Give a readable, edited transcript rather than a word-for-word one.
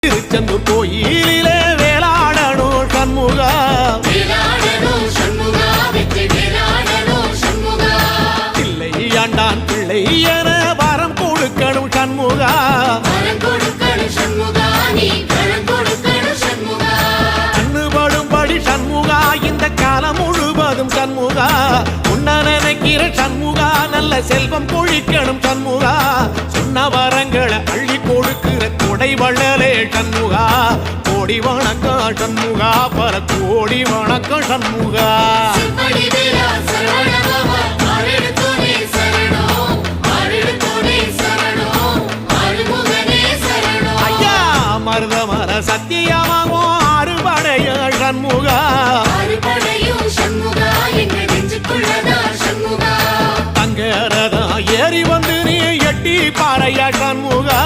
திருச்செந்தூர் கோயிலிலே வேளாடணும் சண்முகா, பிள்ளை ஆண்டான் பிள்ளை என வரம் கொடுக்கணும் சண்முகா, கண்ணுபடும்படி சண்முகா இந்த காலம் முழுவதும் சண்முகா, உன்ன நினைக்கிற சண்முகா நல்ல செல்வம் பொழிக்கணும் சண்முகா, சொன்ன வரங்களை அள்ளி கொடுக்கிற கொடை வள்ளலே சண்முகா, கோடி வணக்கம் சண்முகா, பல கோடி வணக்கம் சண்முகா. ஐயா மருதமர சத்தியமாகும் அறுபடைய சண்முகா, தங்கரதா ஏறி வந்து நீ எட்டி பாறையா சண்முகா.